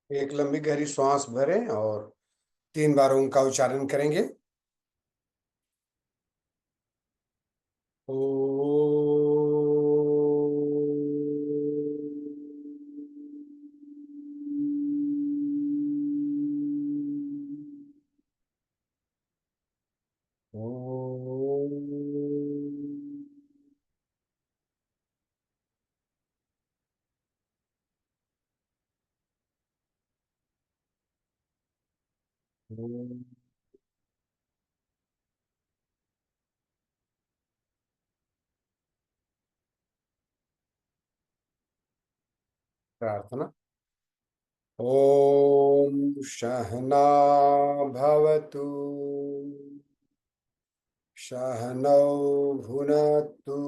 एक लंबी गहरी श्वास भरें और 3 बार ओम का उच्चारण करेंगे। ओ। प्रार्थना। ओम सहना भवतु, सहनौ भुनक्तु,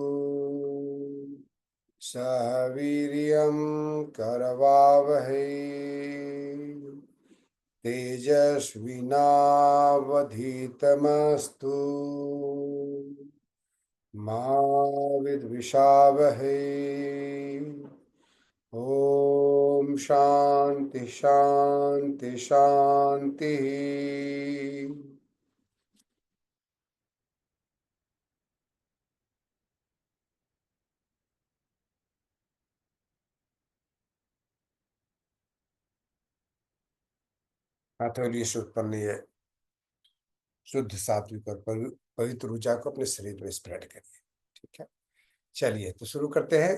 सह वीर्यं करवावहै, तेजस्विनावधीतमस्तु मा विद्विषावहै। ओम शांति शांति शांति। हथेली से उत्पन्न ये शुद्ध सात्विक और पवित्र ऊर्जा को अपने शरीर में स्प्रेड करिए। ठीक है, चलिए तो शुरू करते हैं।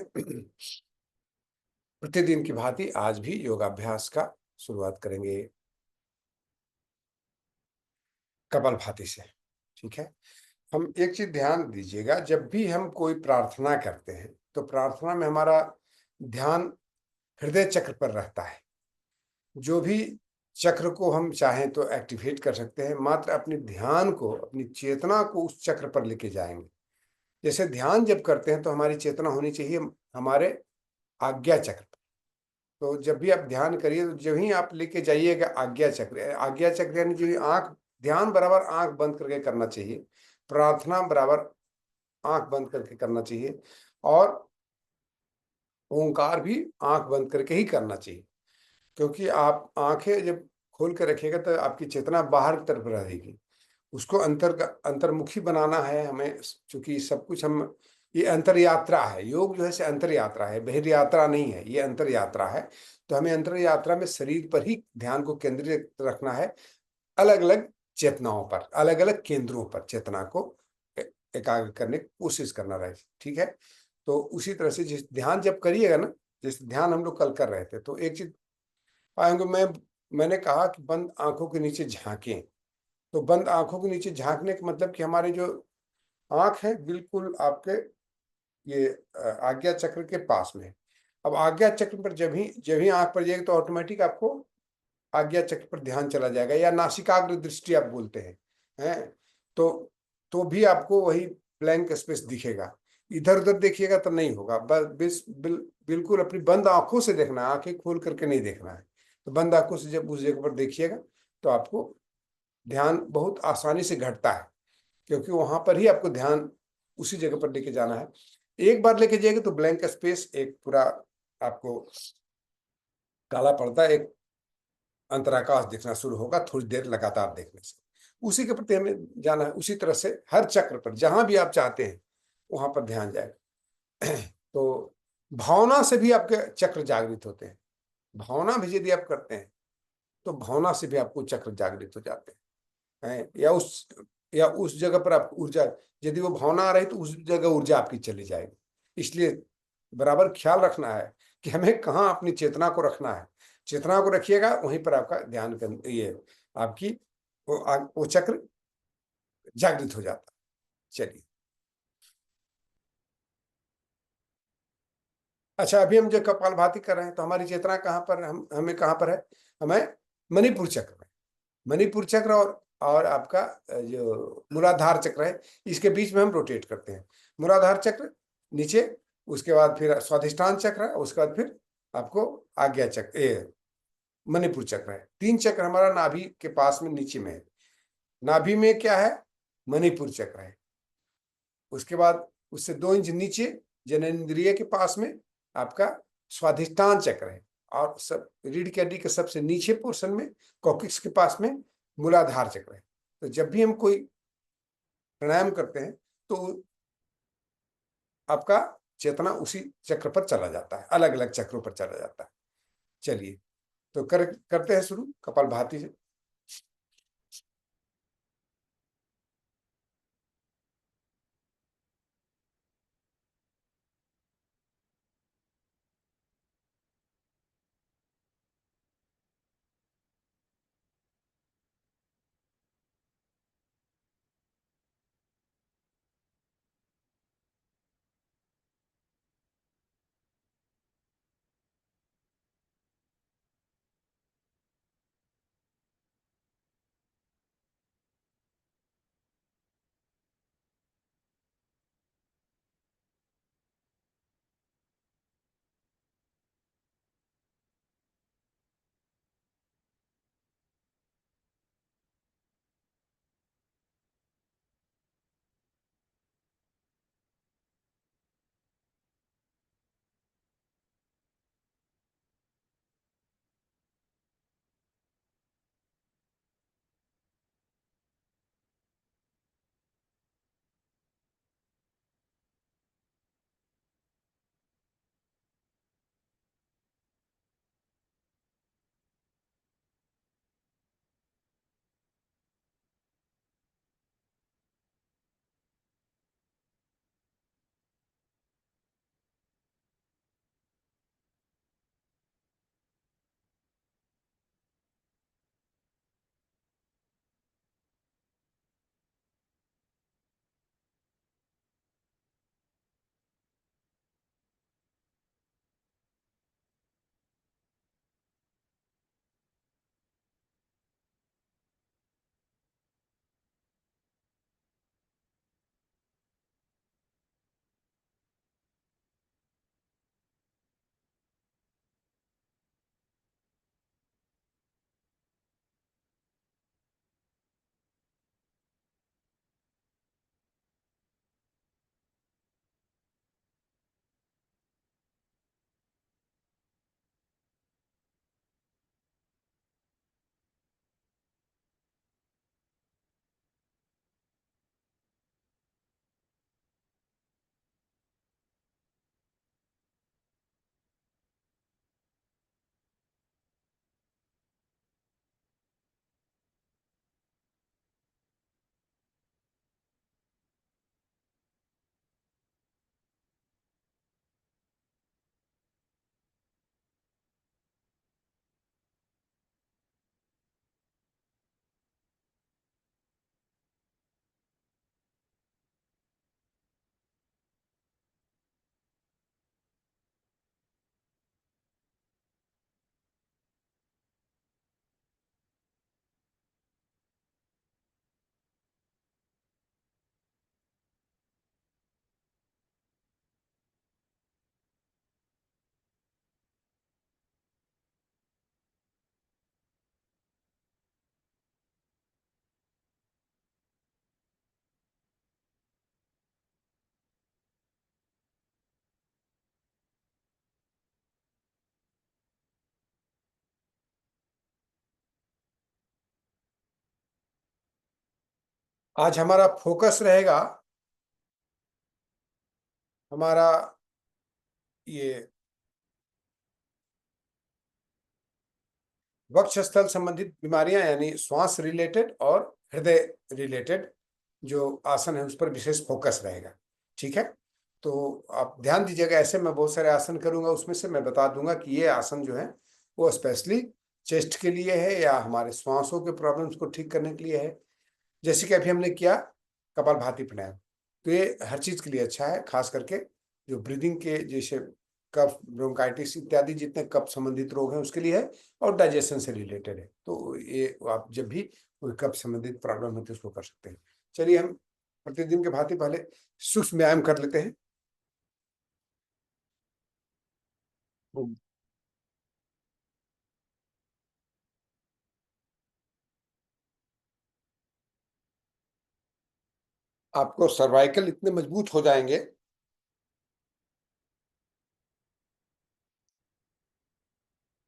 प्रतिदिन की भांति आज भी योगाभ्यास का शुरुआत करेंगे कपालभाति से। ठीक है, हम एक चीज ध्यान दीजिएगा, जब भी हम कोई प्रार्थना करते हैं तो प्रार्थना में हमारा ध्यान हृदय चक्र पर रहता है। जो भी चक्र को हम चाहें तो एक्टिवेट कर सकते हैं, मात्र अपने ध्यान को, अपनी चेतना को उस चक्र पर लेके जाएंगे। जैसे ध्यान जब करते हैं तो हमारी चेतना होनी चाहिए हमारे आज्ञा चक्र पर। तो जब भी आप ध्यान करिए तो जब ही आप लेके जाइएगा आज्ञा चक्र, आज्ञा चक्र यानी जो आंख, ध्यान बराबर आंख बंद करके करना चाहिए, प्रार्थना बराबर आंख बंद करके करना चाहिए, और ओंकार भी आंख बंद करके ही करना चाहिए। क्योंकि आप आंखें जब खोल कर रखिएगा तो आपकी चेतना बाहर की तरफ रहेगी। उसको अंतर्मुखी बनाना है हमें, क्योंकि सब कुछ हम, ये अंतर यात्रा है। योग जो है से अंतर यात्रा है, बहिर् यात्रा नहीं है, ये अंतर यात्रा है। तो हमें अंतर यात्रा में शरीर पर ही ध्यान को केंद्रित रखना है, अलग अलग चेतनाओं पर, अलग अलग केंद्रों पर चेतना को एकाग्र करने की कोशिश करना रहे। ठीक है, तो उसी तरह से जिस ध्यान जब करिएगा ना, जैसे ध्यान हम लोग कल कर रहे थे, तो एक चीज पाएंगे, मैंने कहा कि बंद आंखों के नीचे झांकें। तो बंद आंखों के नीचे झांकने का मतलब कि हमारे जो आंख है बिल्कुल आपके ये आज्ञा चक्र के पास में है। अब आज्ञा चक्र पर जब ही आंख पर जाएगी तो ऑटोमेटिक आपको आज्ञा चक्र पर ध्यान चला जाएगा, या नासिकाग्र दृष्टि आप बोलते हैं। तो भी आपको वही ब्लैंक स्पेस दिखेगा। इधर उधर देखिएगा तो नहीं होगा। बिल्कुल अपनी बंद आंखों से देखना है, आंखें खोल करके नहीं देखना है। तो बंद आंखों से जब उस जगह पर देखिएगा तो आपको ध्यान बहुत आसानी से घटता है, क्योंकि वहां पर ही आपको ध्यान उसी जगह पर लेके जाना है। एक बार लेके जाएंगे तो ब्लैंक स्पेस एक पूरा आपको काला पर्दा, एक अंतराकाश दिखना शुरू होगा थोड़ी देर लगातार देखने से। उसी के प्रति हमें जाना है। उसी तरह से हर चक्र पर जहां भी आप चाहते हैं वहां पर ध्यान जाएगा। तो भावना से भी आपके चक्र जागृत होते हैं। भावना भी यदि आप करते हैं तो भावना से भी आपको चक्र जागृत हो जाते हैं। या उस जगह पर आप ऊर्जा, यदि वो भावना आ रही तो उस जगह ऊर्जा आपकी चली जाएगी। इसलिए बराबर ख्याल रखना है कि हमें कहाँ अपनी चेतना को रखना है। चेतना को रखिएगा, वहीं पर आपका ध्यान ये आपकी वो चक्र जागृत हो जाता है। चलिए, अच्छा, अभी हम जो कपालभाति कर रहे हैं तो हमारी चेतना कहाँ पर, हमें कहाँ पर है? हमें मणिपुर चक्र में, मणिपुर चक्र और आपका जो मूलाधार चक्र है, इसके बीच में हम रोटेट करते हैं। मूलाधार चक्र नीचे, उसके बाद फिर स्वाधिष्ठान चक्र है, उसके बाद फिर आपको आज्ञा चक्र, मणिपुर चक्र है। 3 चक्र हमारा नाभि के पास में नीचे में है। नाभि में क्या है? मणिपुर चक्र है। उसके बाद उससे 2 इंच नीचे जननेंद्रिय के पास में आपका स्वाधिष्ठान चक्र है। और सब रीढ़ की हड्डी के सबसे नीचे पोर्शन में कॉक्सिक्स के पास में मूलाधार चक्र है। तो जब भी हम कोई प्राणायाम करते हैं तो आपका चेतना उसी चक्र पर चला जाता है, अलग अलग चक्रों पर चला जाता है। चलिए तो करते हैं शुरू कपालभाति से। आज हमारा फोकस रहेगा हमारा ये वक्षस्थल संबंधित बीमारियां यानी श्वास रिलेटेड और हृदय रिलेटेड जो आसन है उस पर विशेष फोकस रहेगा। ठीक है, तो आप ध्यान दीजिएगा। ऐसे मैं बहुत सारे आसन करूंगा, उसमें से मैं बता दूंगा कि ये आसन जो है वो स्पेशली चेस्ट के लिए है या हमारे श्वासों के प्रॉब्लम्स को ठीक करने के लिए है। जैसे कि अभी हमने किया कपालभाति प्राणायाम, तो ये हर चीज के लिए अच्छा है, खास करके जो ब्रीदिंग के जैसे कफ ब्रोंकाइटिस इत्यादि जितने कफ संबंधित रोग हैं उसके लिए है, और डाइजेशन से रिलेटेड है। तो ये आप जब भी कोई कफ संबंधित प्रॉब्लम होती है उसको कर सकते हैं। चलिए हम प्रतिदिन के भांति पहले सूक्ष्म व्यायाम कर लेते हैं। आपको सर्वाइकल इतने मजबूत हो जाएंगे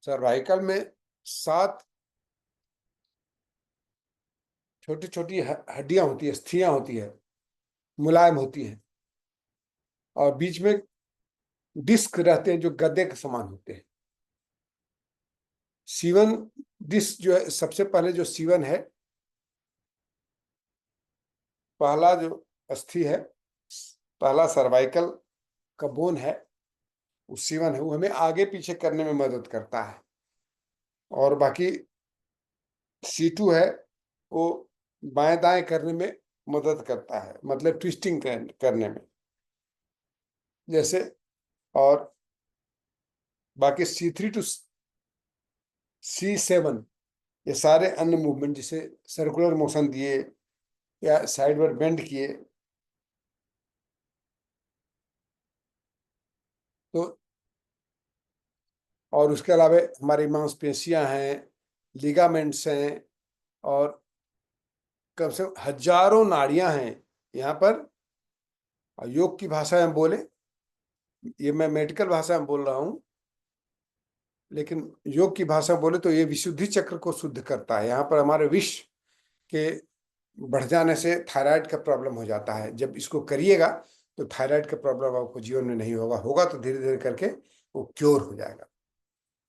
सर्वाइकल में 7 छोटी छोटी हड्डियां होती है, अस्थियां होती है, मुलायम होती है, और बीच में डिस्क रहते हैं जो गद्दे के समान होते हैं। सीवन डिस्क जो है, सबसे पहले जो सीवन है, पहला जो अस्थि है, पहला सर्वाइकल का बोन है, वो सीवन है, वो हमें आगे पीछे करने में मदद करता है। और बाकी C2 है, वो बाएं दाएं करने में मदद करता है, मतलब ट्विस्टिंग करने में जैसे। और बाकी C3 to C7 ये सारे अन्य मूवमेंट, जैसे सर्कुलर मोशन दिए या साइडवर्ड बेंड किए, तो। और उसके अलावा हमारी मांसपेशियां हैं, लिगामेंट्स हैं, और कम से कम हजारों नाड़ियां हैं यहाँ पर। और योग की भाषा में बोले, ये मैं मेडिकल भाषा में बोल रहा हूँ, लेकिन योग की भाषा में बोले तो ये विशुद्धि चक्र को शुद्ध करता है। यहाँ पर हमारे विष के बढ़ जाने से थायराइड का प्रॉब्लम हो जाता है। जब इसको करिएगा तो थायराइड का प्रॉब्लम आपको जीवन में नहीं होगा, होगा तो धीरे धीरे करके वो क्योर हो जाएगा,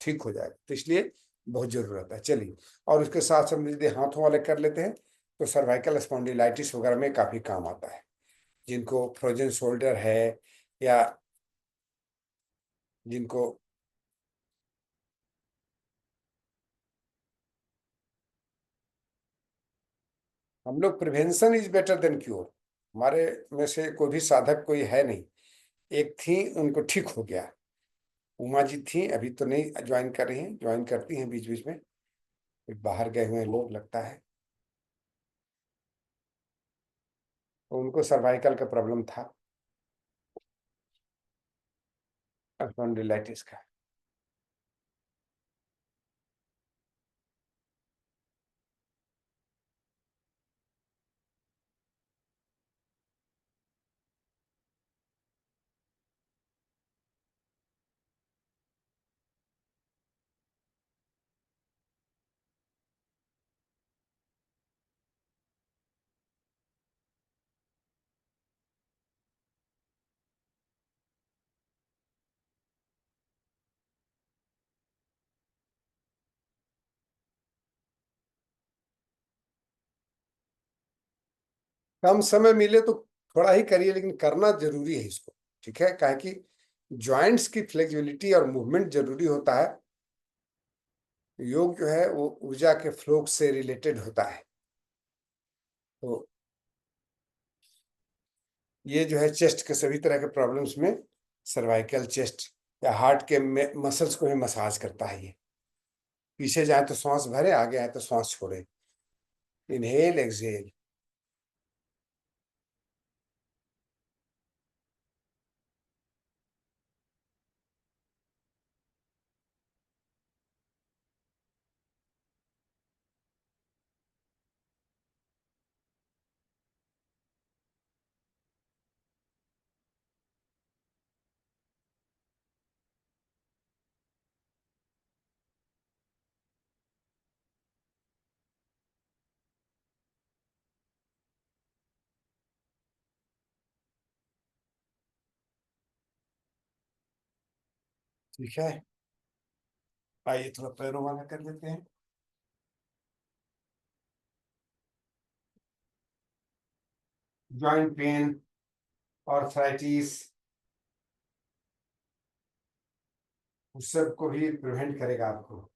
ठीक हो जाएगा। तो इसलिए बहुत जरूरत है। चलिए, और उसके साथ साथ यदि हाथों वाले कर लेते हैं तो सर्वाइकल स्पॉन्डिलाइटिस वगैरह में काफी काम आता है। जिनको फ्रोजन शोल्डर है, या जिनको, हम लोग prevention is better than cure. हमारे में से कोई भी साधक कोई है नहीं। एक थी, उनको ठीक हो गया, उमा जी थी, अभी तो नहीं ज्वाइन कर रही हैं, ज्वाइन करती हैं बीच बीच में, बाहर गए हुए हैं लोग लगता है। तो उनको सर्वाइकल का प्रॉब्लम था, स्पॉन्डिलाइटिस का। कम समय मिले तो थोड़ा ही करिए, लेकिन करना जरूरी है इसको। ठीक है, काहे कि जॉइंट्स की फ्लेक्सिबिलिटी और मूवमेंट जरूरी होता है। योग जो है वो ऊर्जा के फ्लो से रिलेटेड होता है। तो ये जो है चेस्ट के सभी तरह के प्रॉब्लम्स में सर्वाइकल, चेस्ट या हार्ट के मसल्स को भी मसाज करता है ये। पीछे जाए तो श्वास भरे, आगे आए तो श्वास छोड़े, इनहेल एक्सहेल। ठीक है, आइए थोड़ा पैरों वाला कर लेते हैं। जॉइंट पेन, आर्थराइटिस, उस सब को भी प्रिवेंट करेगा आपको।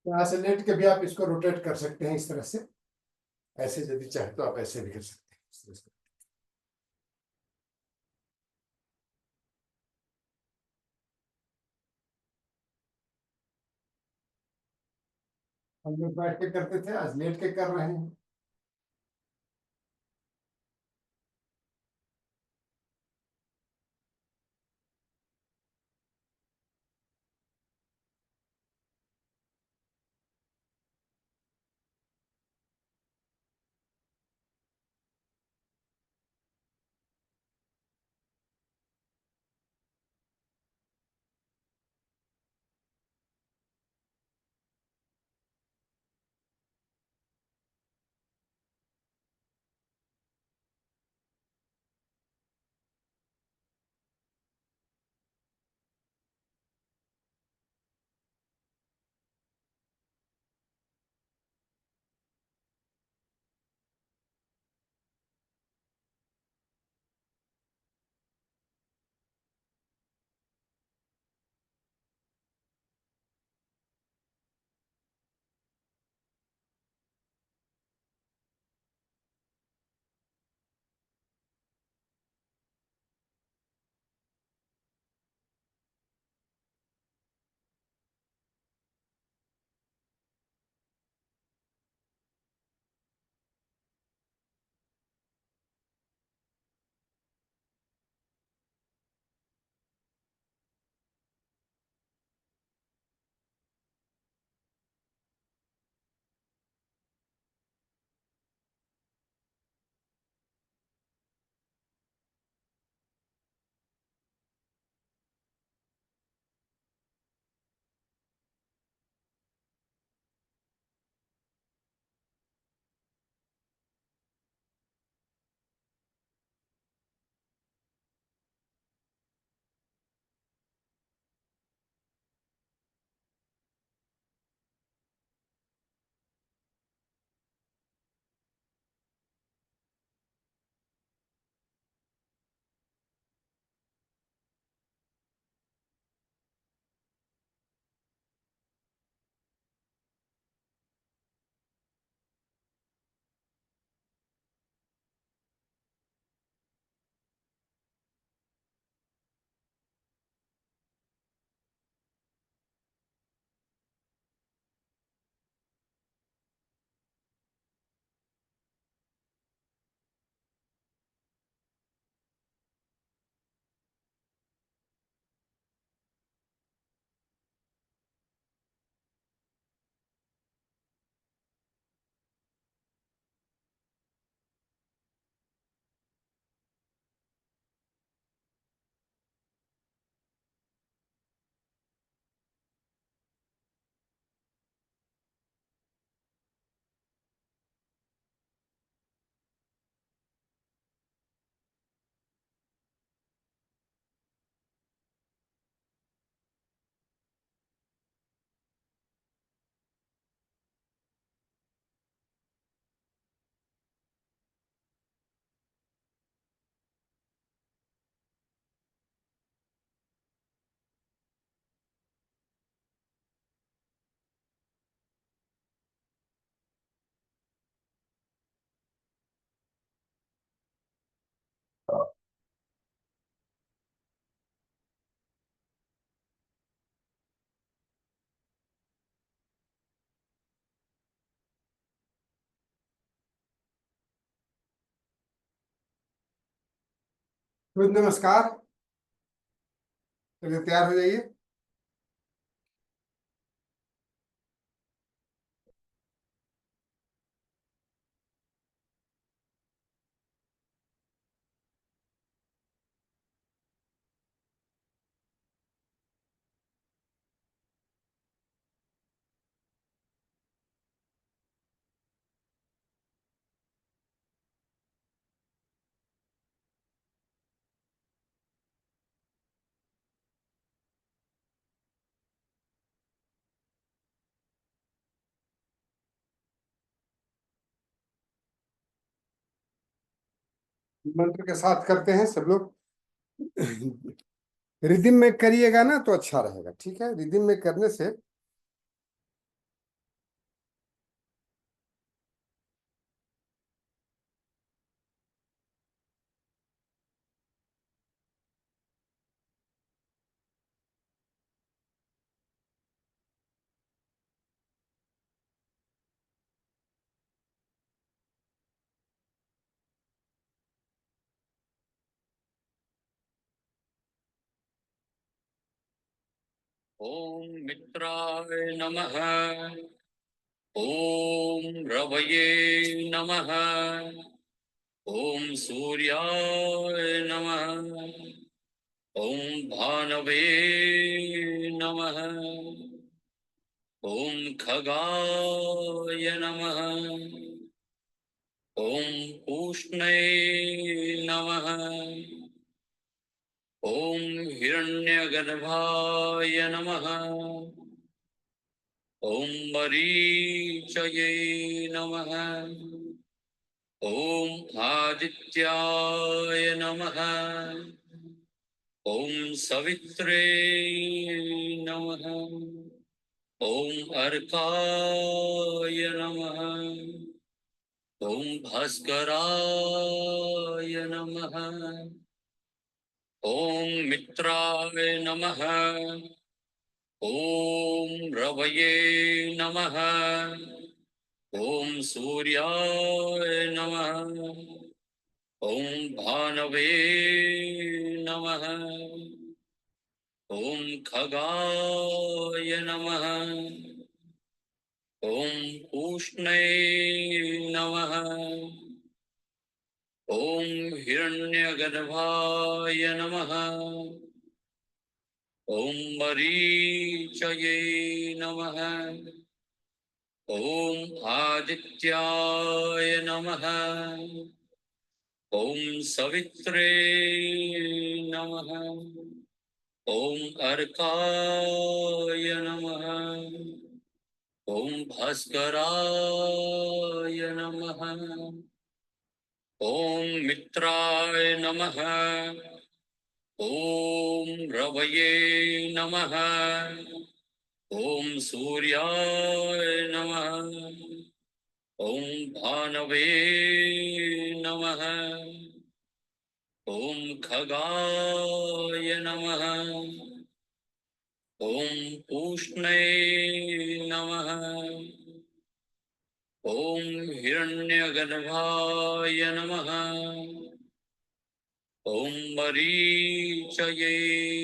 यहाँ से लेट के भी आप इसको रोटेट कर सकते हैं इस तरह से। ऐसे यदि चाहे तो आप ऐसे भी कर सकते हैं इस तरह से। हम लोग बैठ के करते थे, आज लेट के कर रहे हैं। तो नमस्कार। चलिए तैयार हो जाइए। मंत्र के साथ करते हैं सब लोग। रिदिम में करिएगा ना तो अच्छा रहेगा, ठीक है? रिदिम में करने से ओम मित्राय नमः। ओम रवये नमः। ओम सूर्याय नमः। ओम भानवे नमः। ओम खगाय नमः। ओम पूष्णे नमः। ओम हिरण्यगर्भाय नमः। ओम मरीचये नमः। ओम आदित्याय नमः। ओम सवित्रे नमः। ओम अर्काय नमः। ओम भास्कराय नमः। ओम मित्राय नमः। ओम रवये नमः। ओम सूर्याय नमः। ओम भानवे नमः। ओम खगाय नमः। ओम पूष्णे नमः। ओम हिरण्यगर्भाय नमः। ओम मरीचये नमः। ओम आदित्याय नमः। ओम सवित्रे नमः। ओम अर्काय नमः। ओम भास्कराय नमः। ओम मित्राय नमः। ओम रवये नमः। ओम सूर्याय नमः। ओम भानवे नमः। ओम खगाय नमः। ओम पूष्णे नमः। ओम हिरण्यगर्भाय नमः। ओम मरीचये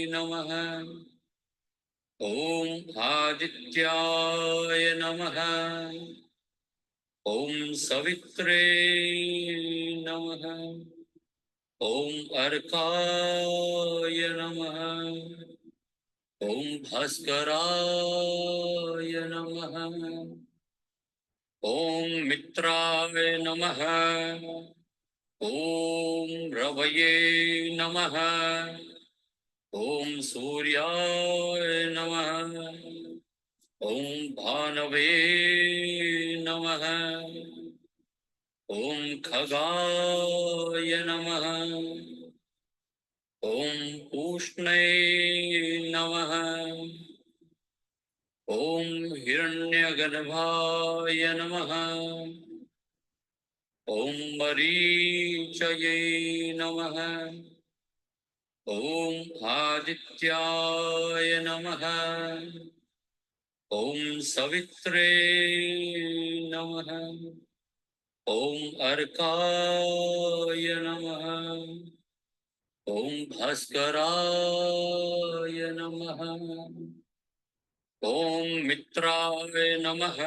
नमः। ओम आदित्याय नमः। ओम सवित्रे नमः। ओम अर्काय नमः। ओम भास्कराय नमः। ओम मित्राय नमः। ओम रवये नमः। ओम सूर्याय नमः। ओम भानवे नमः। ओम खगाय नमः। ओम पूष्णे नमः। ओम हिरण्यगर्भाय नमः। ओम मरीचये नमः। ओम आदित्याय नमः। ओम सवित्रे नमः। ओम अर्काय नमः। ओम भास्कराय नमः। ओम मित्राय नमः।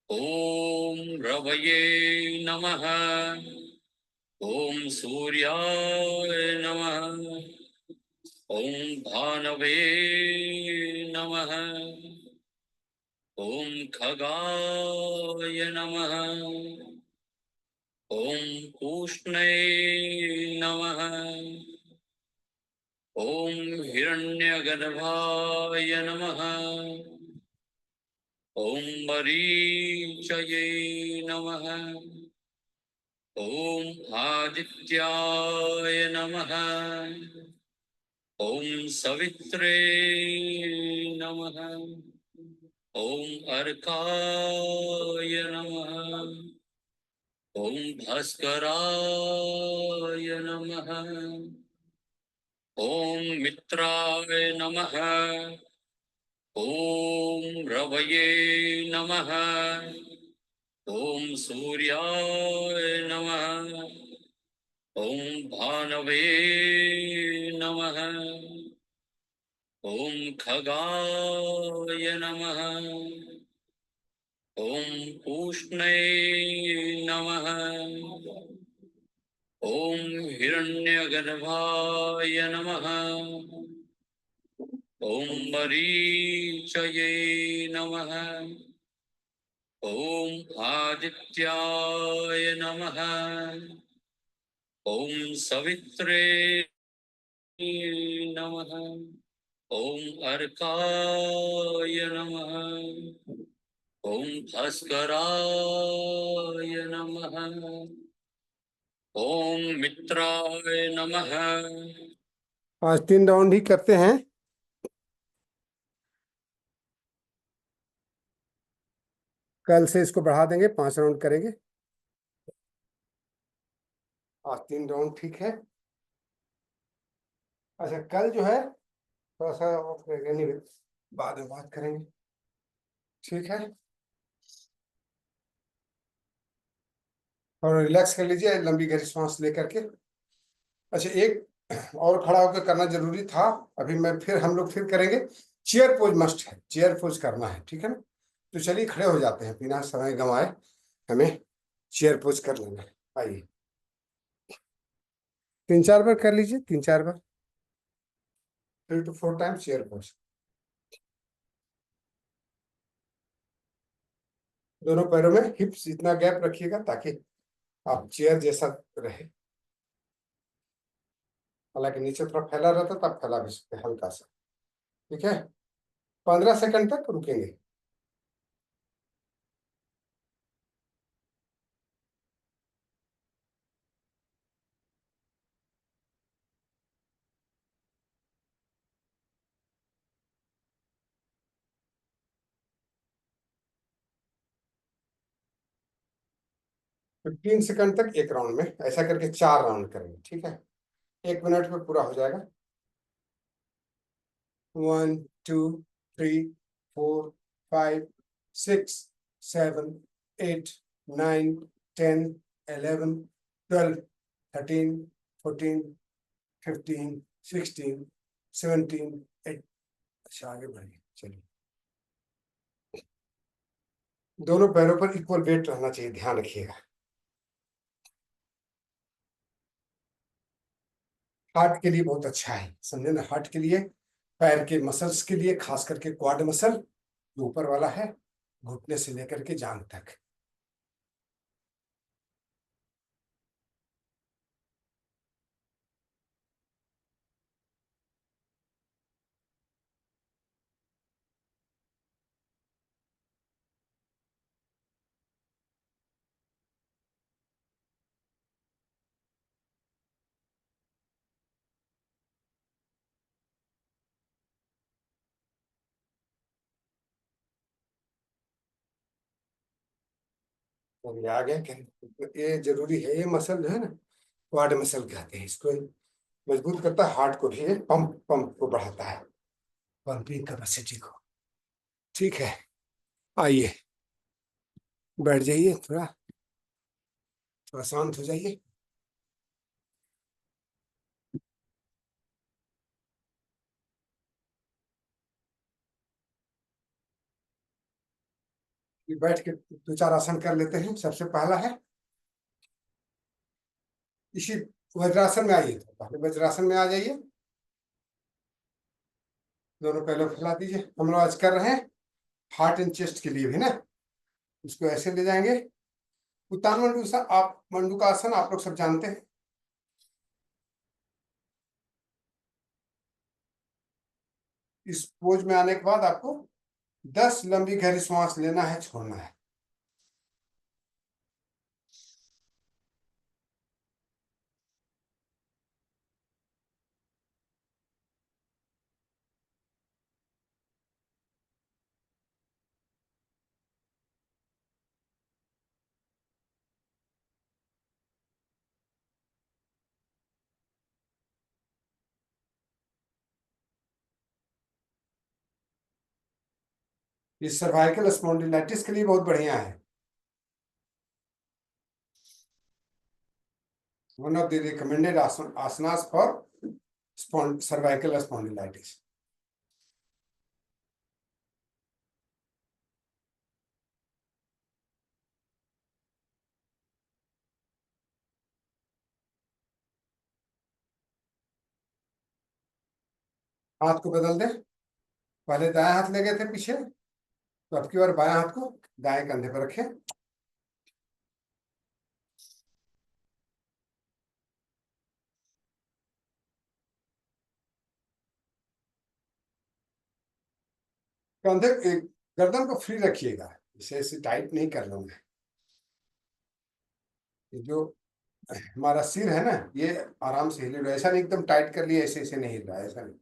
ओम रवये नमः। ओम सूर्याय नमः। ओम भानवे नमः। ओम खगाय नमः। ओम पूष्णे नमः। ओम हिरण्यगर्भाय नमः। ओम मरीचये नमः। ओम आदित्याय नमः। ओम सवित्रे नमः। ओम अर्काय नमः। ओम भास्कराय नमः। ओम मित्राय नमः। ओम रवये नमः। ओम सूर्याय नमः। ओम भानवे नमः। ॐ खगाय नमः। ॐ पूष्णे नमः। ॐ हिरण्यगर्भाय नमः। ॐ मरीचये नमः। ॐ आदित्याय नमः। ॐ सवित्रे नमः। ॐ अर्काय नमः। ॐ भास्कराय नमः। ॐ मित्राय नमः। आज 3 राउंड ही करते हैं। कल से इसको बढ़ा देंगे, 5 राउंड करेंगे। आज 3 राउंड ठीक है। अच्छा, कल जो है थोड़ा सा ऑफ रहेगा, नहीं बाद में बात करेंगे, ठीक है। और रिलैक्स कर लीजिए, लंबी गहरी सांस लेकर के। अच्छा, एक और खड़ा होकर करना जरूरी था, अभी मैं फिर हम लोग फिर करेंगे। चेयर पोज मस्ट है, चेयर पोज करना है, ठीक है ना। तो चलिए खड़े हो जाते हैं, बिना समय गंवाए हमें चेयर पोज कर लेना है। आइए 3-4 बार कर लीजिए, 3-4 बार, 3 to 4 टाइम्स चेयर पोज। दोनों पैरों में हिप्स इतना गैप रखिएगा ताकि आप चेयर जैसा रहे। हालांकि नीचे थोड़ा फैला रहता तब फैला भी सकते हैं हल्का सा, ठीक है। 15 सेकंड तक रुकेंगे। तो 3 सेकंड तक एक राउंड में, ऐसा करके 4 राउंड करेंगे, ठीक है। 1 मिनट में पूरा हो जाएगा। 1 2 3 4 5 6 7 8 9 10 11 12 13 14 15 16 17 अच्छा, आगे बढ़िए, चलिए। दोनों पैरों पर इक्वल वेट रहना चाहिए, ध्यान रखिएगा। हार्ट के लिए बहुत अच्छा है, समझे ना, हार्ट के लिए, पैर के मसल्स के लिए, खास करके क्वाड मसल जो ऊपर वाला है, घुटने से लेकर के जांग तक। तो ये आ गया क्या, ये जरूरी है, ये मसल जो है ना, क्वाड मसल कहते हैं इसको। मजबूत करता है हार्ट को भी, ये पंप पंप को बढ़ाता है, पंपिंग कैपेसिटी को, ठीक है। आइए बैठ जाइए, थोड़ा थोड़ा शांत हो जाइए। ये बैठ के 2-4 आसन कर लेते हैं। सबसे पहला है इसी वज्रासन में आइए, तो पहले वज्रासन में आ जाइए। दोनों पहले फैला दीजिए। हम लोग आज कर रहे हैं हार्ट एंड चेस्ट के लिए भी ना, इसको ऐसे ले जाएंगे। उत्तान मंडूसा, आप मंडूकासन आप लोग सब जानते हैं। इस पोज में आने के बाद आपको 10 लंबी गहरी सांस लेना है, छोड़ना है। ये सर्वाइकल स्पॉन्डिलाइटिस के लिए बहुत बढ़िया है, one of the recommended asanas for cervical spondylitis. हाथ को बदल दे। पहले दाएं हाथ ले गए थे पीछे, तो अब की बार बाएं हाथ को दाएं कंधे पर रखें। कंधे गर्दन को फ्री रखिएगा, इसे ऐसे टाइट नहीं कर लूंगा। ये जो हमारा सिर है ना, ये आराम से हिले, ऐसा नहीं एकदम टाइट कर लिया ऐसे ऐसे नहीं हिल रहा है, ऐसा नहीं,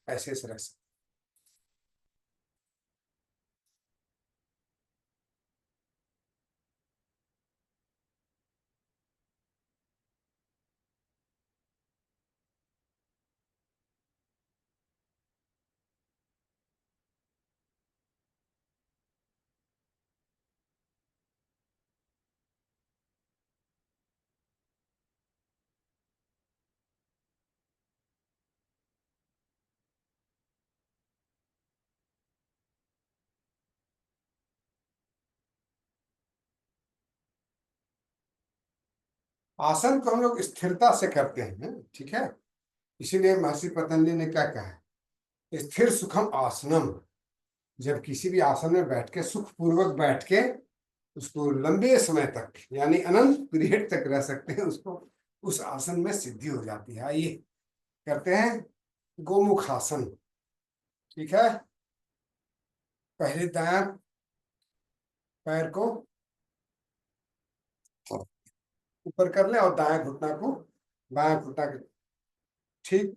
ऐसे ऐसे रख सकते। आसन को हम लोग स्थिरता से करते हैं, ठीक है। इसीलिए महर्षि पतंजलि ने क्या कहा है, स्थिर सुखम आसनम। जब किसी भी आसन में बैठ के सुख पूर्वक बैठ के उसको लंबे समय तक यानी अनंत पीरियड तक रह सकते हैं, उसको उस आसन में सिद्धि हो जाती है। आइए करते हैं गोमुख आसन, ठीक है। पहले दायां पैर को ऊपर कर ले और दाएं घुटना को बाएं घुटना के ठीक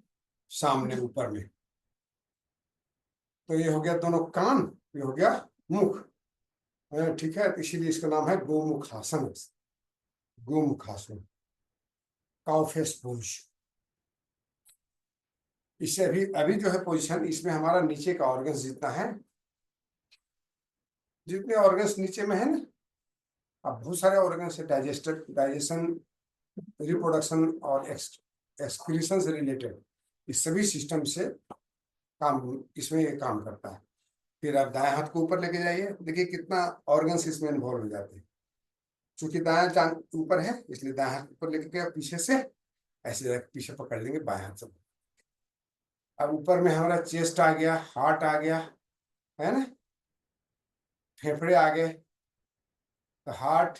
सामने ऊपर में। तो ये हो गया दोनों कान, ये हो गया मुख, ठीक है। तो इसीलिए इसका नाम है Gomukhasana. Gomukhasana, cow face pose. इससे अभी अभी जो है पोजीशन, इसमें हमारा नीचे का ऑर्गन जितना है, जितने ऑर्गन्स नीचे में है ना, अब बहुत सारे ऑर्गन है, डाइजेशन, रिप्रोडक्शन और एक्सक्रीशन से रिलेटेड, इस सभी सिस्टम से काम, इसमें ये काम करता है। फिर आप दाएं हाथ को ऊपर लेके जाइए, देखिए कितना ऑर्गन्स इसमें इन्वॉल्व हो जाते हैं। चूंकि दाएं टांग ऊपर है, इसलिए दाएं हाथ ऊपर लेके गया, पीछे से ऐसे पीछे पकड़ लेंगे बाएं हाथ से। अब ऊपर में हमारा चेस्ट आ गया, हार्ट आ गया, है ना, फेफड़े आ गए। तो हार्ट,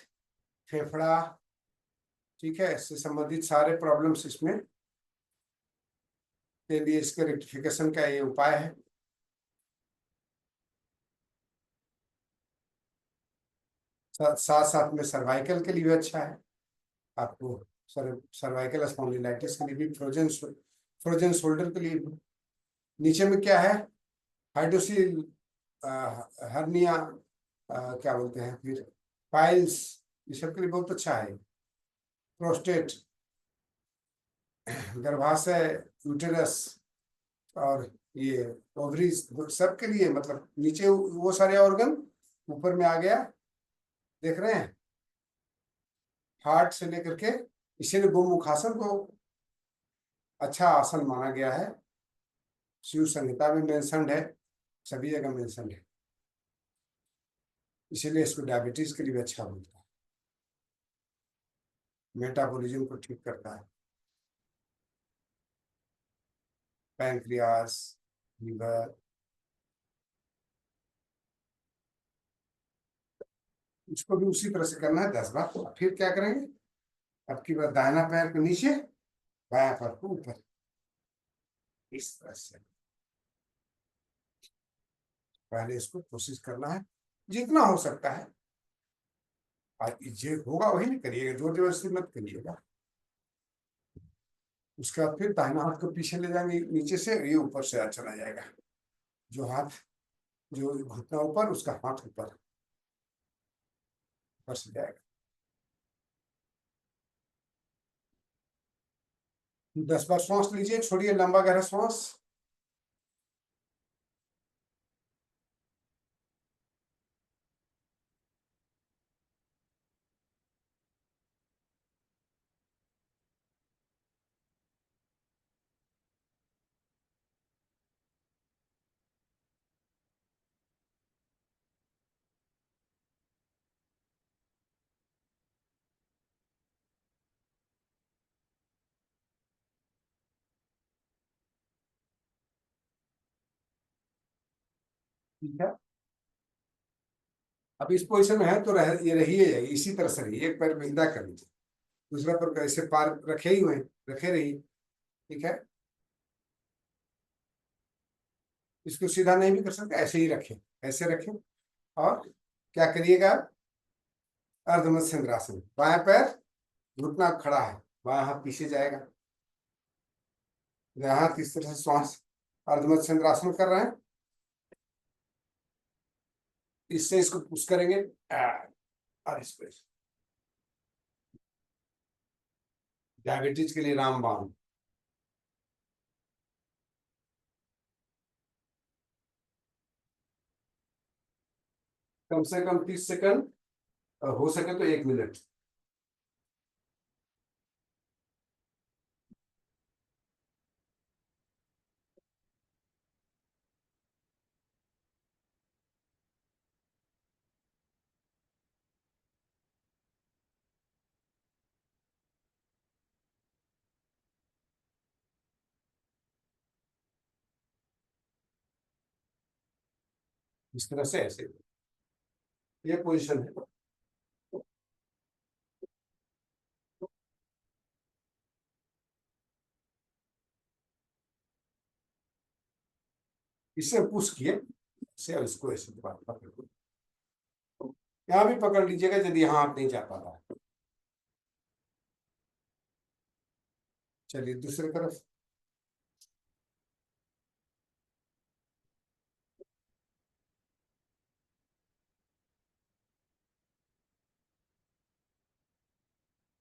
फेफड़ा, ठीक है, इससे संबंधित सारे प्रॉब्लम्स इसमें के लिए इसके रेक्टिफिकेशन का ये उपाय है। साथ साथ में सर्वाइकल के लिए भी अच्छा है आपको, सर्वाइकल स्पॉन्डिलाइटिस के लिए भी, फ्रोजन फ्रोजन शोल्डर के लिए भी। नीचे में क्या है, हाइड्रोसील, हर्निया, क्या बोलते हैं फिर, पाइल्स, ये सब के लिए बहुत अच्छा है। प्रोस्टेट, गर्भाशय, यूटेरस, और ये ओवरीज, सबके लिए, मतलब नीचे वो सारे ऑर्गन ऊपर में आ गया, देख रहे हैं, हार्ट से लेकर के। इसीलिए गोमुखासन को अच्छा आसन माना गया है, शिव संहिता में मेंशन्ड है, सभी जगह मेंशन्ड है। इसीलिए इसको डायबिटीज के लिए भी अच्छा बोलता है, मेटाबॉलिज्म को ठीक करता है, पैंक्रियास, लीवर, उसको भी उसी तरह से करना है 10 बार। फिर क्या करेंगे, अब की बार दाहिना पैर को नीचे, बाया पैर को ऊपर, इस तरह से पहले इसको कोशिश करना है जितना हो सकता है। और जो होगा वही नहीं करिएगा, जोर जबरदस्ती मत करिएगा। उसके बाद फिर दाहिना हाथ को पीछे ले जाएंगे नीचे से, ये ऊपर से चला जाएगा। जो हाथ, जो घुटना ऊपर, उसका हाथ ऊपर, ऊपर से जाएगा। 10 बार श्वास लीजिए, छोड़िए लंबा गहरा श्वास। ठीक है। अब इस पोजीशन में है तो ये रही है, इसी तरह से रही, एक पैर में सीधा कर लीजिए, दूसरा पैर ऐसे पार रखे ही हुए, रखे रहिए। ठीक है। इसको सीधा नहीं भी कर सकते, ऐसे ही रखें, ऐसे रखें। और क्या करिएगा, अर्ध मत्स्येंद्रासन, बाएं पैर घुटना खड़ा है, बाएं हाथ पीछे जाएगा, दायां हाथ इस तरह से श्वास, अर्ध मत्स्येंद्रासन कर रहे हैं, इससे इसको पुश करेंगे, और इसको डायबिटीज के लिए रामबाण। कम से कम 30 सेकंड, और हो सके तो 1 मिनट। इस तरह से ऐसे, ये पोजीशन है। इससे पुश किए, से इसको ऐसे पकड़ लो। यहाँ भी पकड़ लीजिएगा यदि यहाँ हाथ नहीं जा पा रहा है। चलिए दूसरी तरफ।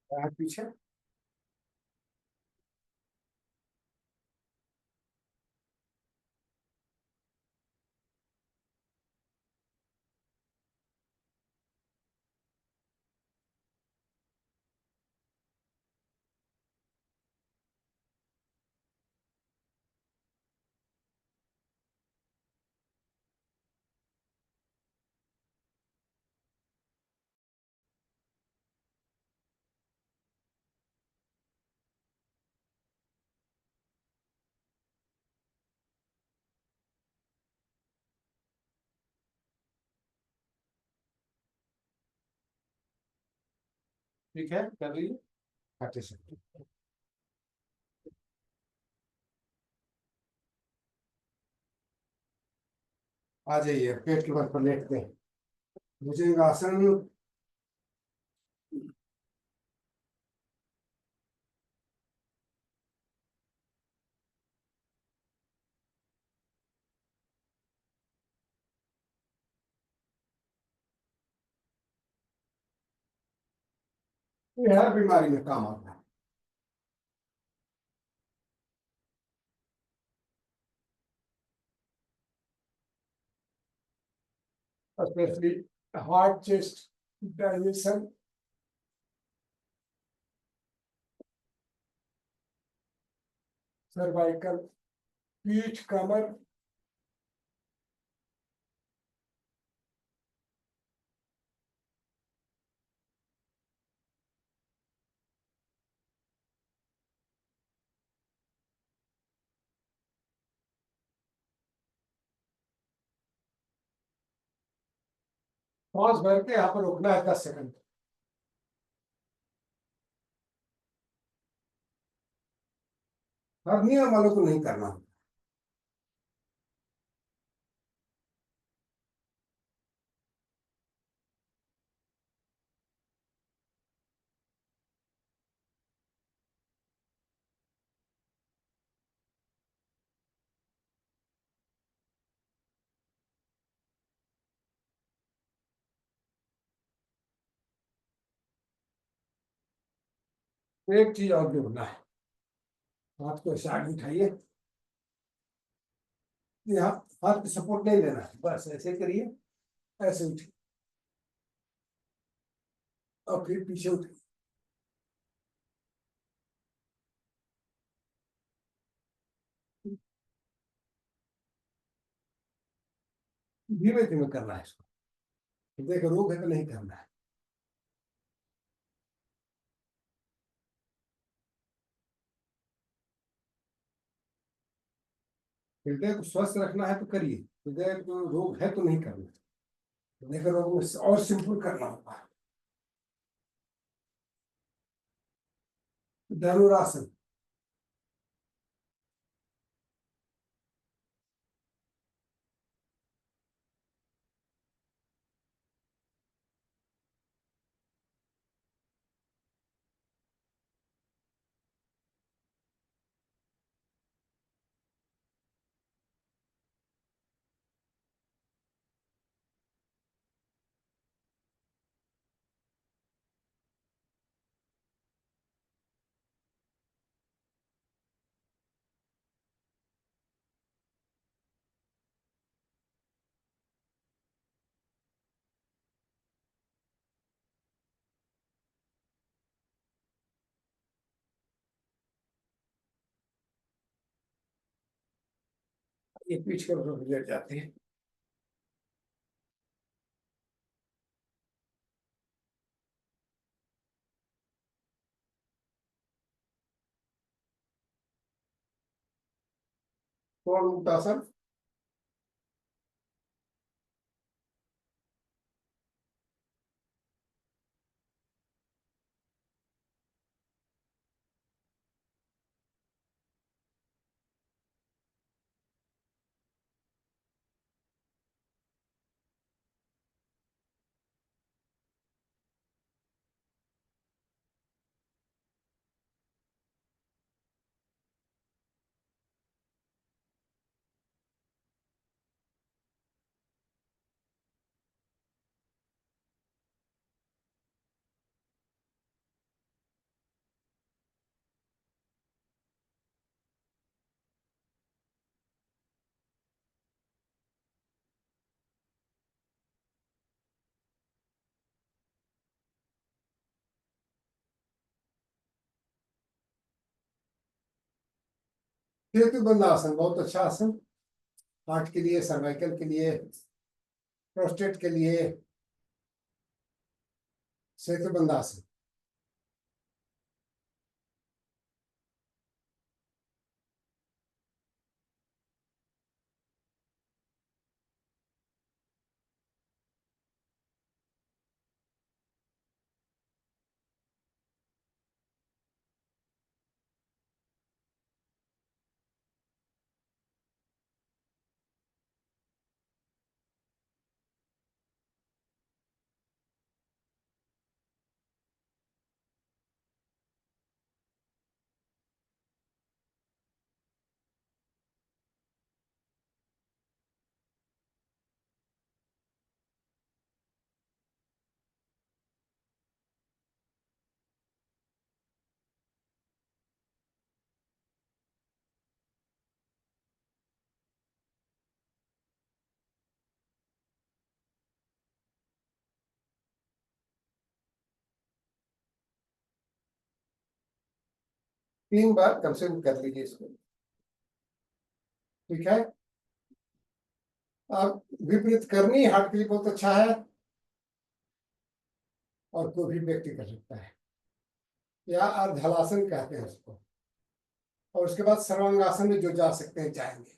हाथ पीछे, ठीक है, कर लीजिए, काटे से। आ जाइए, पेट के बल पर लेटते हैं, भुजंगासन। ये हर बीमारी में काम आता है। Specially heart, chest, digestion, cervical, पीठ, कमर। सांस भर के यहाँ पर रुकना है 10 सेकंड। हर नियम वालों को नहीं करना। एक चीज और जोड़ना है, हाथ को ऐसे आगे उठाइए, यहाँ हाथ पे सपोर्ट नहीं देना है, बस ऐसे करिए, ऐसे उठिए और फिर पीछे उठिए, धीमे धीमे करना है इसको, देखो रोग है तो नहीं करना है। हृदय को स्वस्थ रखना है तो करिए। हृदय तो रोग है तो नहीं करना, हृदय का रोग में और सिंपल करना होगा। धनुरासन। ये पीठ के ऊपर लेट जाते हैं। कौन मुक्तासन। सेतु बंद आसन बहुत अच्छा आसन, हार्ट के लिए, सर्वाइकल के लिए, प्रोस्टेट के लिए। सेतु बंद आसन। तीन बार कम से कम कर लीजिए इसको। ठीक है। अब विपरीत करनी हार्ट के लिए बहुत अच्छा है, और कोई भी व्यक्ति कर सकता है, या अर्धहलासन कहते हैं उसको। और उसके बाद सर्वांगासन में जो जा सकते हैं जाएंगे।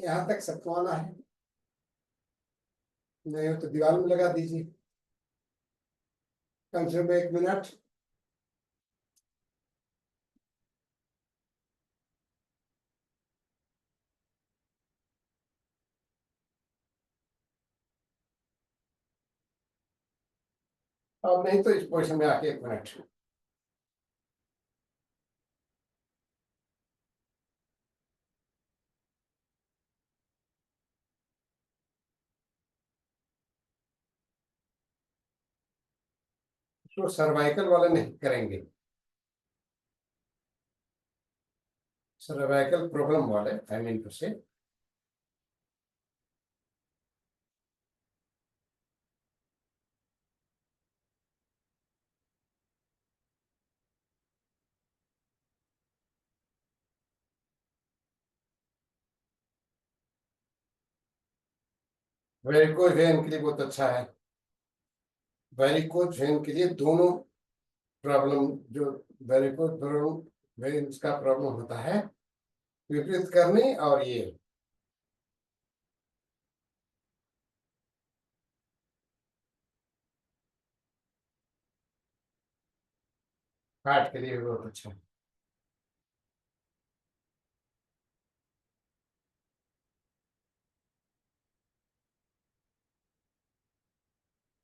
यहां तक सबको आना है, नहीं हो तो दीवार में लगा दीजिए कम से कम 1 मिनट। और नहीं तो इस पोजिशन में आके 1 मिनट। तो सर्वाइकल वाले नहीं करेंगे, सर्वाइकल प्रॉब्लम वाले आई मीन टू से। वेरिकोज वेन के लिए बहुत अच्छा है। वेरिकोज वेन के लिए दोनों प्रॉब्लम, जो वेरिकोज वेन्स का प्रॉब्लम होता है, विपरीत करनी और ये हार्ट के लिए भी बहुत अच्छा है।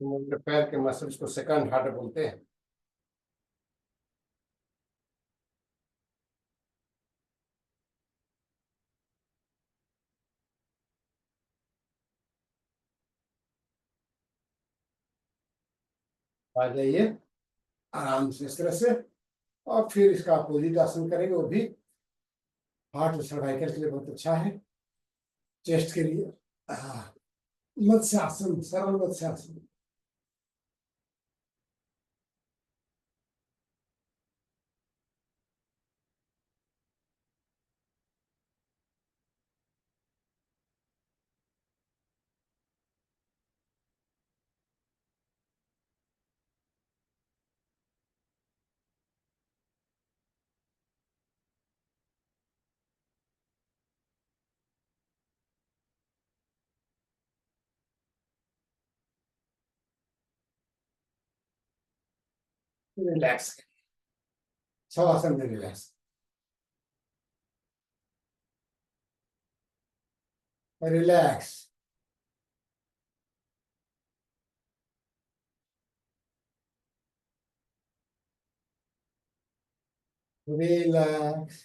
तो पैर के मसल्स को सेकंड हार्ट बोलते हैं। आ जाइए आराम से इस तरह से। और फिर इसका अपोजिट आसन करेंगे, वो भी हार्ट और सर्वाइकल के लिए बहुत अच्छा है, चेस्ट के लिए। हाँ, मत्स्यासन, सरल मत्स्यासन। रिलैक्स, शवासन में रिलैक्स, रिलैक्स, रिलैक्स।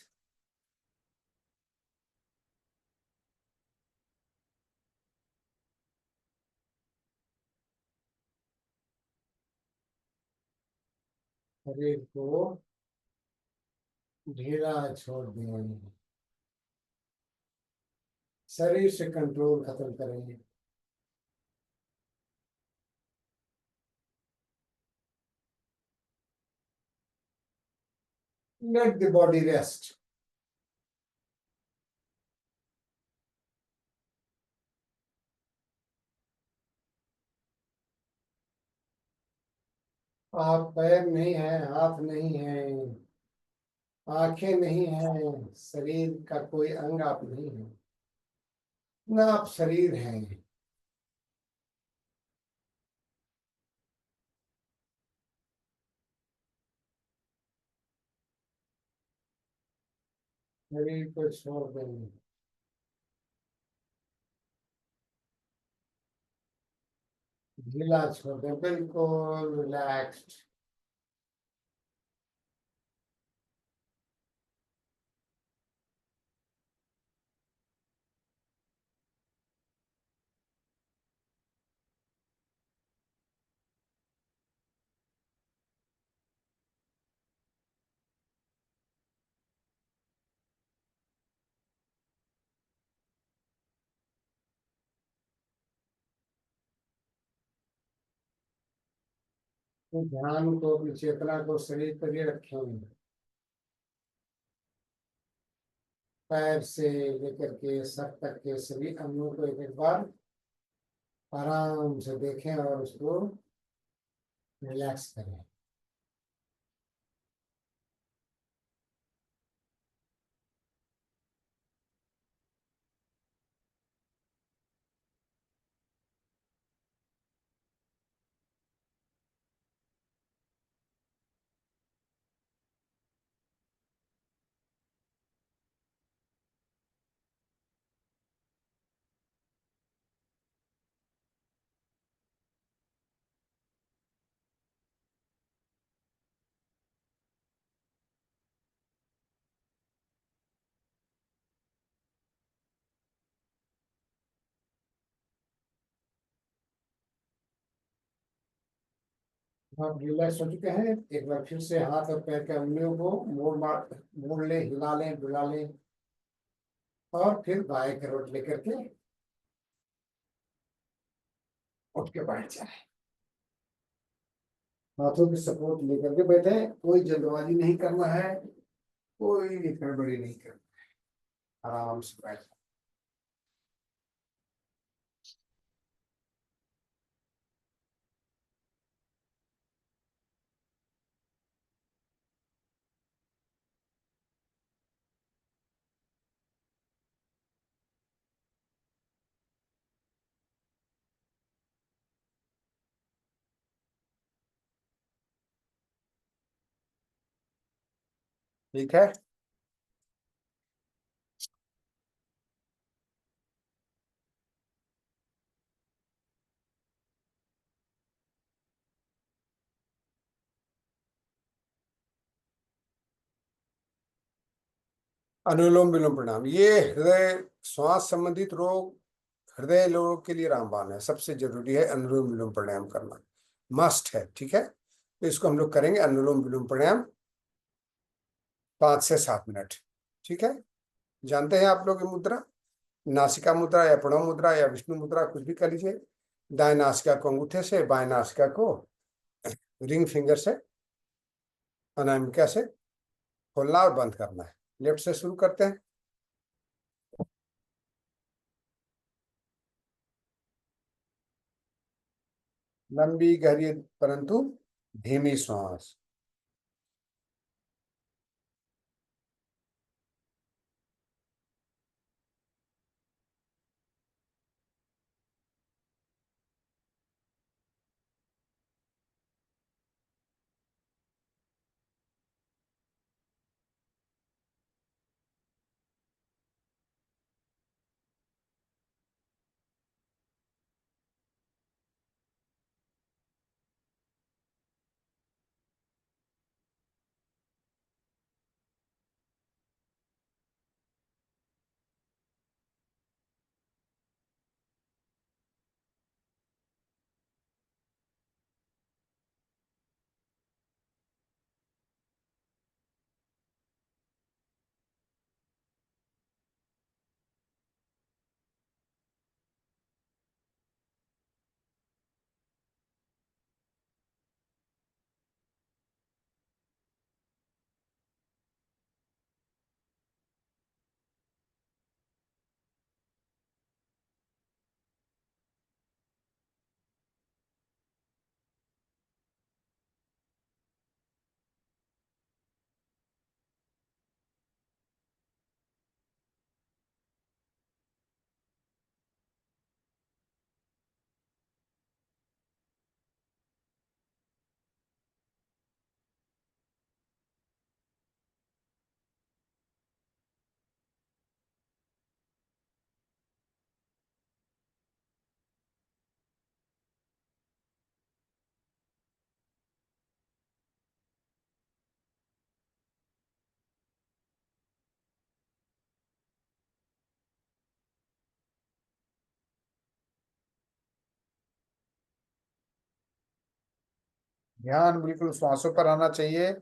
शरीर को ढीला छोड़ दें, शरीर से कंट्रोल खत्म करें। Let the body rest. आप पैर नहीं है, हाथ नहीं है, आंखें नहीं है, शरीर का कोई अंग आप नहीं है, ना आप शरीर हैं। शरीर को छोड़ दें, ढीला छोड़ दें, बिल्कुल रिलैक्स्ड। तो ध्यान को, अपनी चेतना को शरीर पर ही रखें, पैर से लेकर के सर तक के सभी अंगों को एक एक बार आराम से देखें और उसको रिलैक्स करें। आप रिलैक्स हो चुके हैं, एक बार फिर से हाथ और पैर के अंगुलियों को मोड़ लें, हिला लें, डुला लें। और फिर बाएं करवट लेकर के उठ के बैठ जाए। हाथों की सपोर्ट लेकर के बैठे, कोई जल्दबाजी नहीं करना है, कोई गड़बड़ी नहीं करना, आराम से बैठ। ठीक है। अनुलोम विलोम प्राणायाम, ये हृदय श्वास संबंधित रोग, हृदय रोग के लिए रामबाण है। सबसे जरूरी है अनुलोम विलोम प्राणायाम करना, मस्ट है। ठीक है, तो इसको हम लोग करेंगे अनुलोम विलोम प्राणायाम 5 से 7 मिनट। ठीक है, जानते हैं आप लोग ये मुद्रा, नासिका मुद्रा या प्रणव मुद्रा या विष्णु मुद्रा, कुछ भी कर लीजिए। दाएं नासिका को अंगूठे से, बाएं नासिका को रिंग फिंगर से, अनामिका से खोलना और बंद करना है। लेफ्ट से शुरू करते हैं। लंबी गहरी परंतु धीमी श्वास। ध्यान बिल्कुल श्वासों पर आना चाहिए।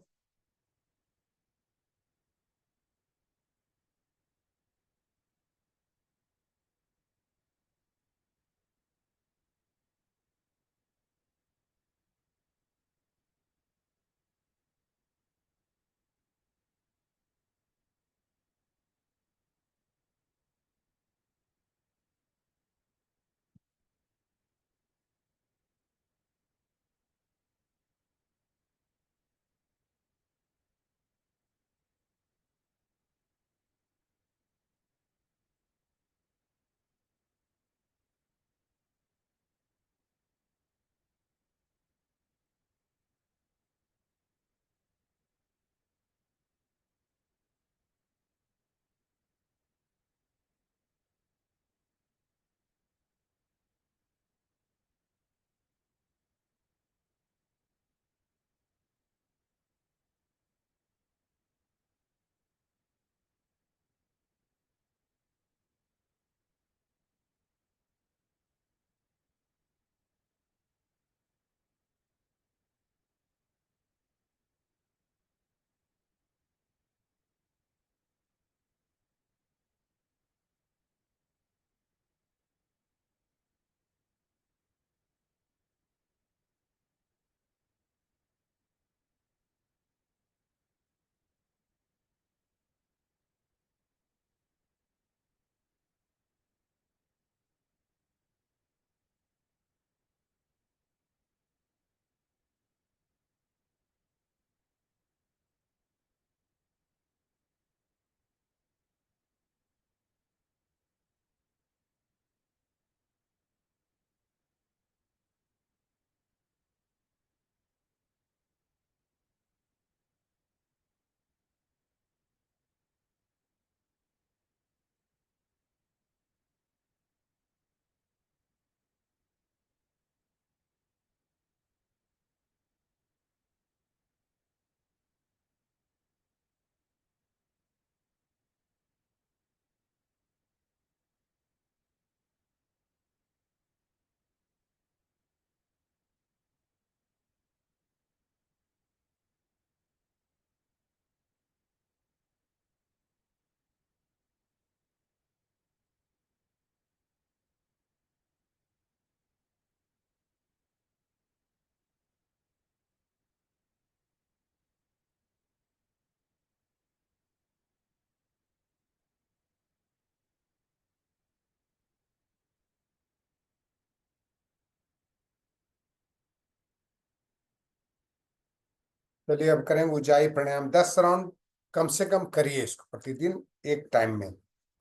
चलिए अब करेंगे ऊंचाई प्राणायाम 10 राउंड। कम से कम करिए इसको प्रतिदिन एक टाइम में,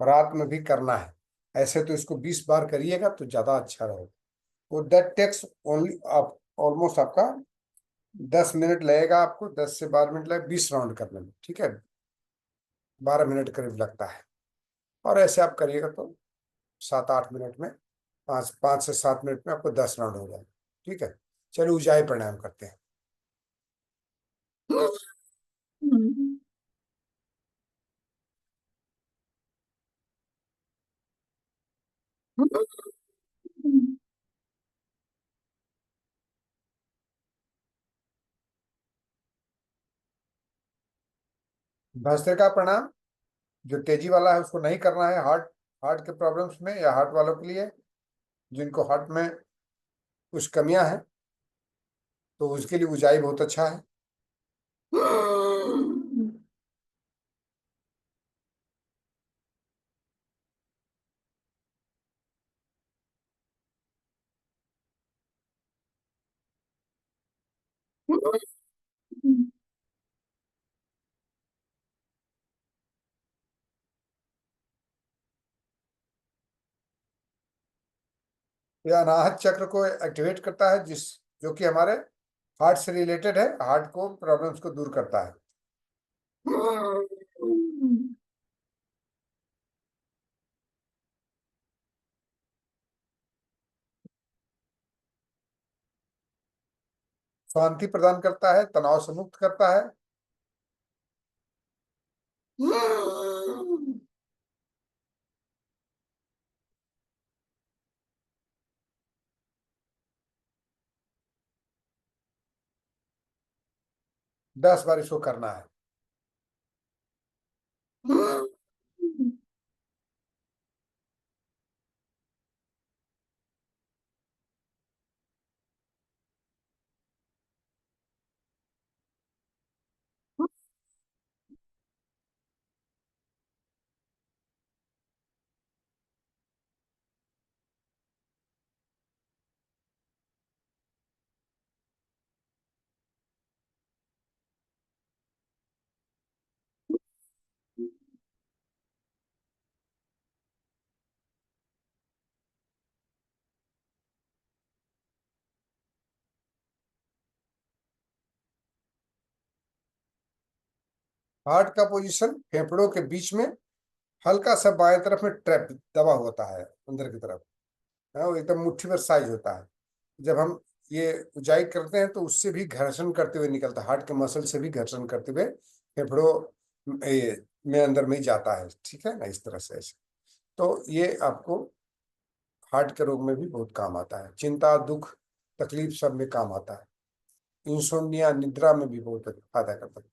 और रात में भी करना है। ऐसे तो इसको 20 बार करिएगा तो ज्यादा अच्छा रहेगा। वो दैट टेक्स ओनली आप ऑलमोस्ट आपका 10 मिनट लगेगा, आपको 10 से 12 मिनट लगेगा 20 राउंड करने में, ठीक है। 12 मिनट करीब लगता है। और ऐसे आप करिएगा तो 7-8 मिनट में, 5 से 7 मिनट में आपको 10 राउंड हो जाएगा, ठीक है। चलिए ऊंचाई प्राणायाम करते हैं। भस्त्रिका प्राणायाम जो तेजी वाला है उसको नहीं करना है। हार्ट हार्ट के प्रॉब्लम्स में या हार्ट वालों के लिए, जिनको हार्ट में कुछ कमियां हैं, तो उसके लिए ऊंचाई बहुत अच्छा है। 'यह अनाहत चक्र को एक्टिवेट करता है, जिस जो कि हमारे हार्ट से रिलेटेड है, हार्ट को प्रॉब्लम्स को दूर करता है। शांति प्रदान करता है, तनाव से मुक्त करता है। 10 बार इसको करना है। हार्ट का पोजीशन फेफड़ों के बीच में, हल्का सा बाएं तरफ में ट्रैप दबा होता है अंदर की तरफ, है वो एकदम मुट्ठी भर साइज होता है। जब हम ये ऊंचाई करते हैं तो उससे भी घर्षण करते हुए निकलता है, हार्ट के मसल से भी घर्षण करते हुए फेफड़ों में अंदर में ही जाता है, ठीक है ना, इस तरह से ऐसे। तो ये आपको हार्ट के रोग में भी बहुत काम आता है, चिंता दुख तकलीफ सब में काम आता है। इंसोम्निया निद्रा में भी बहुत फायदा करता है।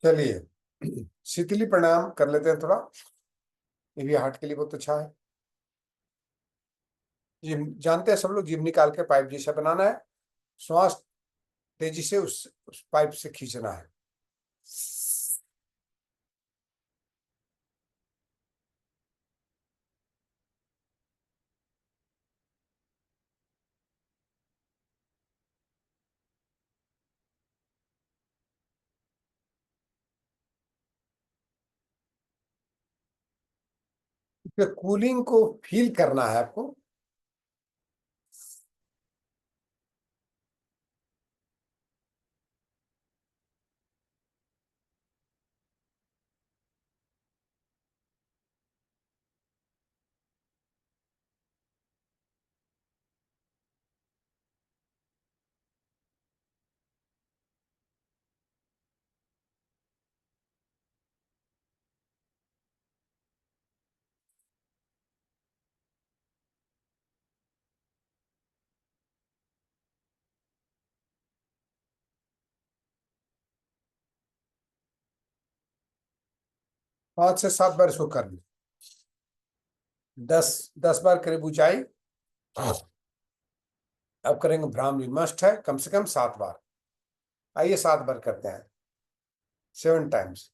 चलिए शीतली प्राणायाम कर लेते हैं थोड़ा, ये भी हार्ट के लिए बहुत अच्छा है। जिम जानते हैं सब लोग, जिम निकाल के पाइप जैसा बनाना है, श्वास तेजी से उस पाइप से खींचना है। कूलिंग को फील करना है आपको। पांच से सात बार इसको कर ली। 10 बार करें ऊंचाई। अब करेंगे भ्रामरी, मस्ट है कम से कम 7 बार। आइए 7 बार करते हैं, 7 टाइम्स।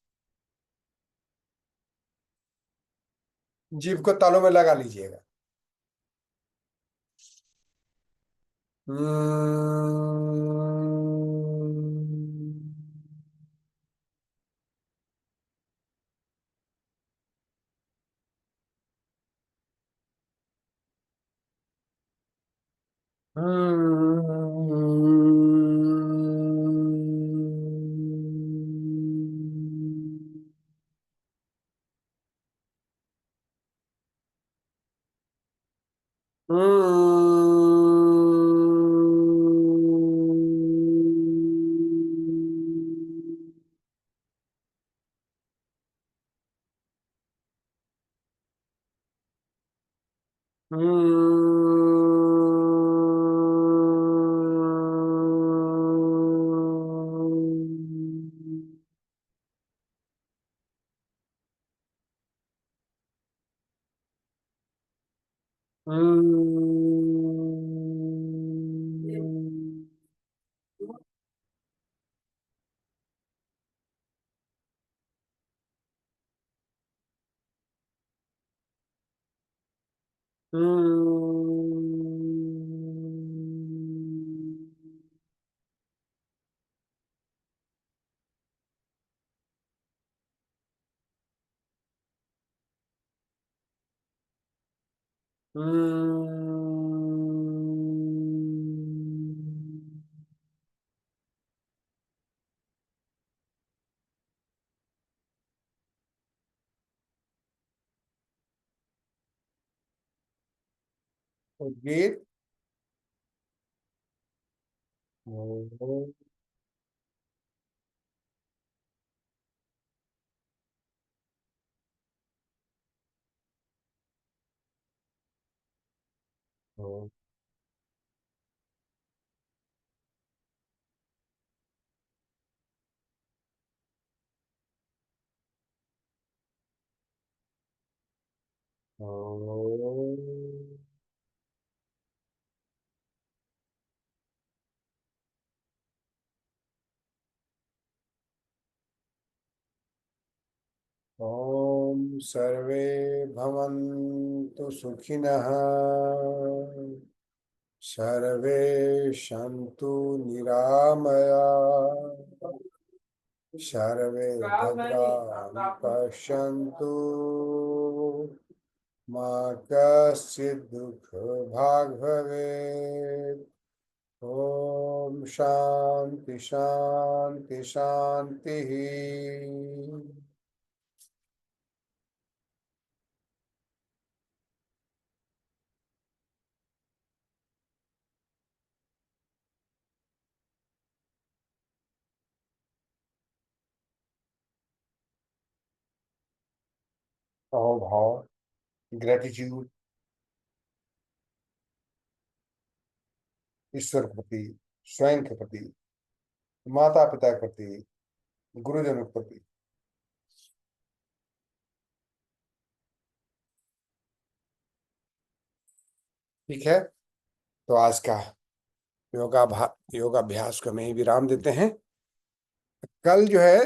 जीभ को तालू में लगा लीजिएगा। उद्गीत। ओम सर्वे भवन्तु सुखिनः, सर्वे सन्तु निरामया, सर्वे भद्राणि पश्यन्तु, मा कश्चित् दुःखभाग् भवेत्। ओम शांति शांति शांति। भाव भाव, ग्रेटिट्यूड ईश्वर के प्रति, स्वयं के प्रति, माता पिता के प्रति, गुरुजनों के प्रति। ठीक है, तो आज का योगाभ्यास को मैं ही विराम देते हैं। कल जो है